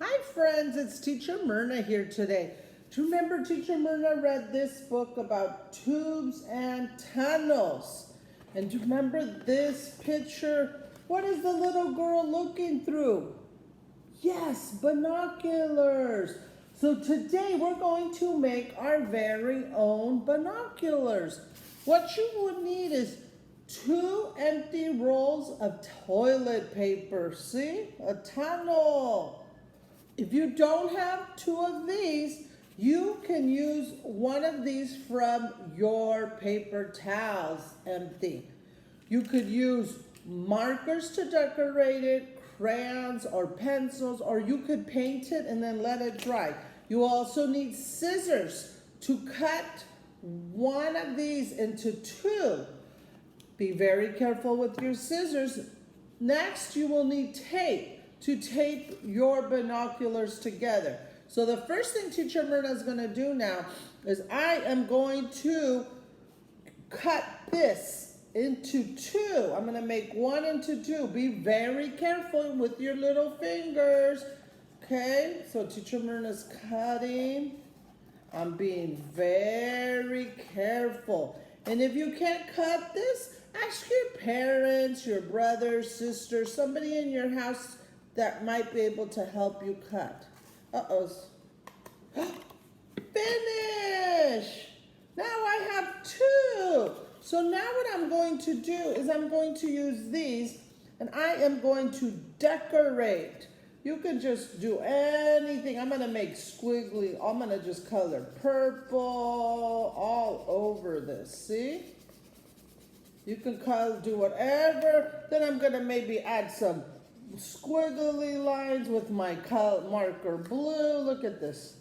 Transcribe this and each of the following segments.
Hi friends, it's Teacher Myrna here today. Do you remember Teacher Myrna read this book about tubes and tunnels? And do you remember this picture? What is the little girl looking through? Yes, binoculars. So today we're going to make our very own binoculars. What you would need is 2 empty rolls of toilet paper. See? A tunnel. If you don't have 2 of these, you can use one of these from your paper towels empty. You could use markers to decorate it, crayons or pencils, or you could paint it and then let it dry. You also need scissors to cut one of these into 2. Be very careful with your scissors. Next, you will need tape to tape your binoculars together. So the first thing Teacher Myrna is going to do now is I am going to cut this into 2. I'm going to make 1 into 2. Be very careful with your little fingers. Okay, so Teacher Myrna's cutting. I'm being very careful. And if you can't cut this, ask your parents, your brother, sister, somebody in your house that might be able to help you cut. Uh-oh. Finish! Now I have 2. So now what I'm going to do is I'm going to use these and I am going to decorate. You can just do anything. I'm going to make squiggly. I'm going to just color purple all over this. See? You can do whatever. Then I'm going to maybe add some squiggly lines with my marker blue. Look at this.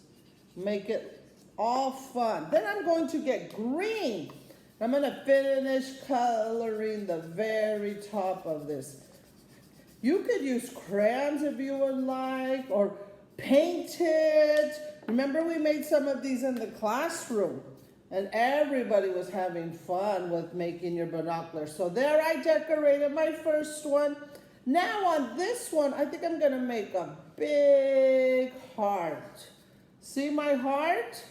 Make it all fun. Then I'm going to get green. I'm going to finish coloring the very top of this. You could use crayons if you would like, or paint it. Remember we made some of these in the classroom, and everybody was having fun with making your binoculars. So there I decorated my first one. Now on this one, I think I'm going to make a big heart. See my heart?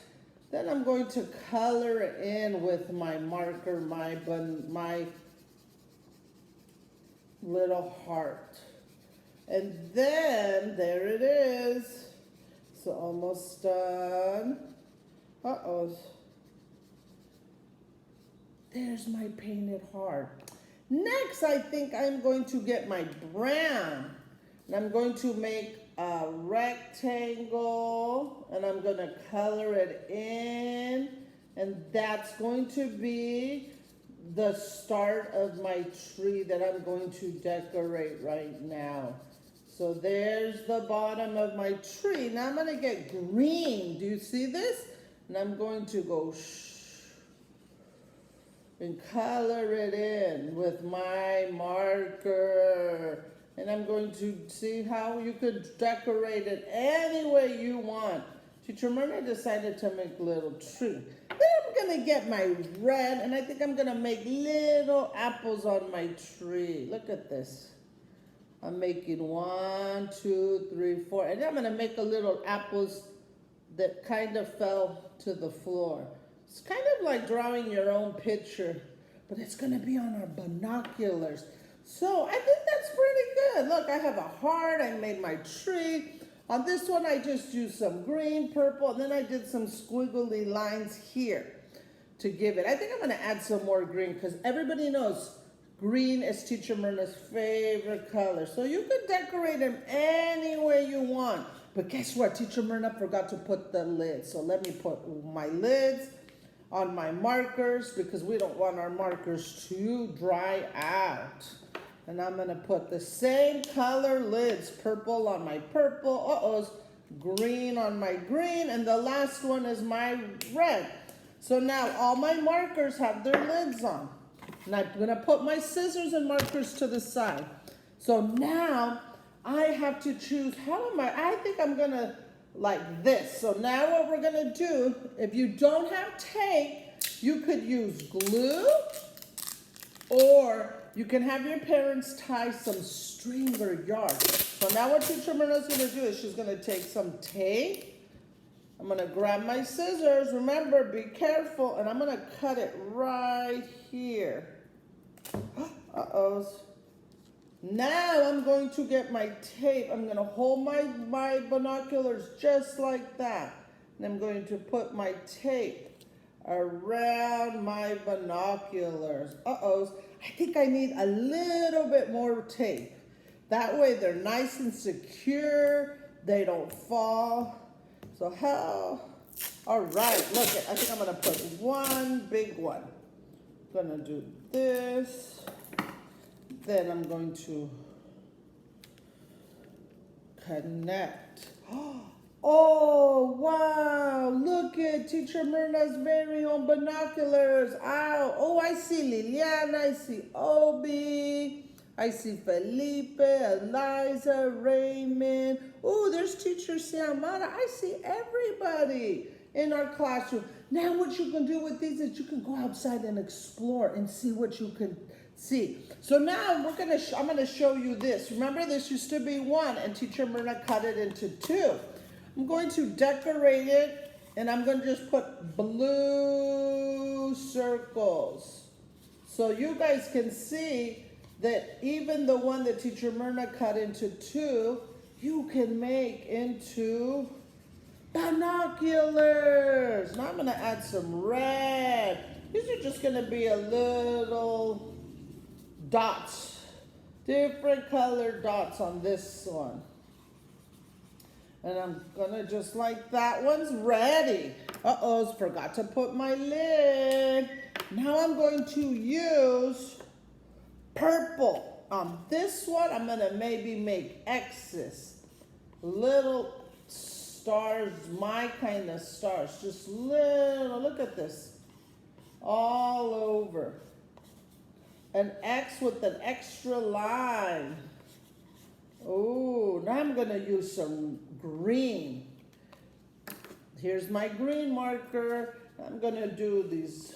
Then I'm going to color it in with my marker, my little heart. And then, there it is. So almost done. Uh-oh. There's my painted heart. Next, I think I'm going to get my brown. And I'm going to make a rectangle. And I'm going to color it in. And that's going to be the start of my tree that I'm going to decorate right now. So there's the bottom of my tree. Now I'm going to get green. Do you see this? And I'm going to go and color it in with my marker. And I'm going to see how you could decorate it any way you want. Teacher Myrna decided to make a little tree. Then I'm going to get my red, and I think I'm going to make little apples on my tree. Look at this. I'm making 1, 2, 3, 4. And I'm going to make a little apples that kind of fell to the floor. It's kind of like drawing your own picture, but it's going to be on our binoculars. So I think that's pretty good. Look, I have a heart. I made my tree. On this one, I just used some green, purple, and then I did some squiggly lines here to give it. I think I'm going to add some more green because everybody knows green is Teacher Myrna's favorite color. So you could decorate them any way you want. But guess what? Teacher Myrna forgot to put the lids. So let me put my lids on my markers because we don't want our markers to dry out. And I'm going to put the same color lids, purple on my purple, green on my green, and the last one is my red. So now all my markers have their lids on. And I'm going to put my scissors and markers to the side. So now I have to choose, I think I'm going to like this. So now what we're going to do, if you don't have tape, you could use glue, or you can have your parents tie some string or yarn. So now what Teacher Myrna's gonna do is she's gonna take some tape. I'm gonna grab my scissors. Remember, be careful, and I'm gonna cut it right here. Uh-oh. Now I'm going to get my tape. I'm gonna hold my binoculars just like that. And I'm going to put my tape around my binoculars. Uh-oh. I think I need a little bit more tape. That way they're nice and secure. They don't fall. So how? All right, look, I think I'm gonna put one big one. I'm gonna do this. Then I'm going to connect. Oh, wow, look at Teacher Myrna's very own binoculars. Ow. Oh, I see Liliana, I see Obi. I see Felipe, Eliza, Raymond. Oh, there's Teacher Siamara. I see everybody in our classroom. Now what you can do with these is you can go outside and explore and see what you can see. So now I'm gonna show you this. Remember, this used to be one and Teacher Myrna cut it into two. I'm going to decorate it and I'm gonna just put blue circles. So you guys can see that even the one that Teacher Myrna cut into two, you can make into binoculars. Now I'm gonna add some red. These are just gonna be a little dots, different colored dots on this one. And I'm gonna just like that one's ready. Uh-oh, forgot to put my lid. Now I'm going to use purple. On this one, I'm gonna maybe make X's. Little stars, my kind of stars. Just little, look at this. All over. An X with an extra line. Oh, now I'm gonna use some green. Here's my green marker. I'm gonna do these,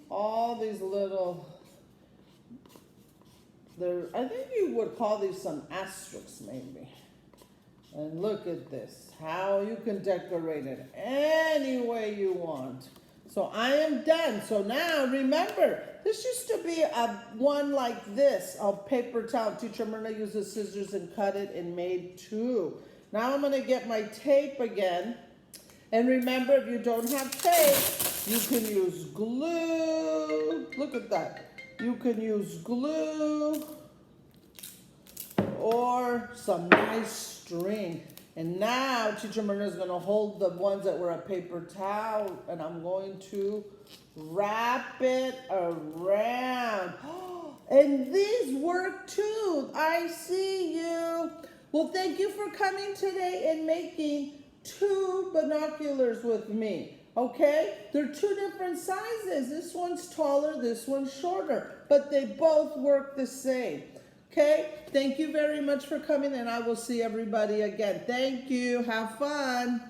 all these little, I think you would call these some asterisks maybe. And look at this, how you can decorate it any way you want. So I am done. So now remember, this used to be a one like this of paper towel. Teacher Myrna used the scissors and cut it and made two. Now I'm gonna get my tape again. And remember, if you don't have tape, you can use glue. Look at that. You can use glue or some nice string. And now Teacher Myrna is gonna hold the ones that were a paper towel and I'm going to wrap it around. And these work too. I see you. Well, thank you for coming today and making two binoculars with me. Okay, they're two different sizes. This one's taller, this one's shorter, but they both work the same. Okay, thank you very much for coming and I will see everybody again. Thank you, have fun.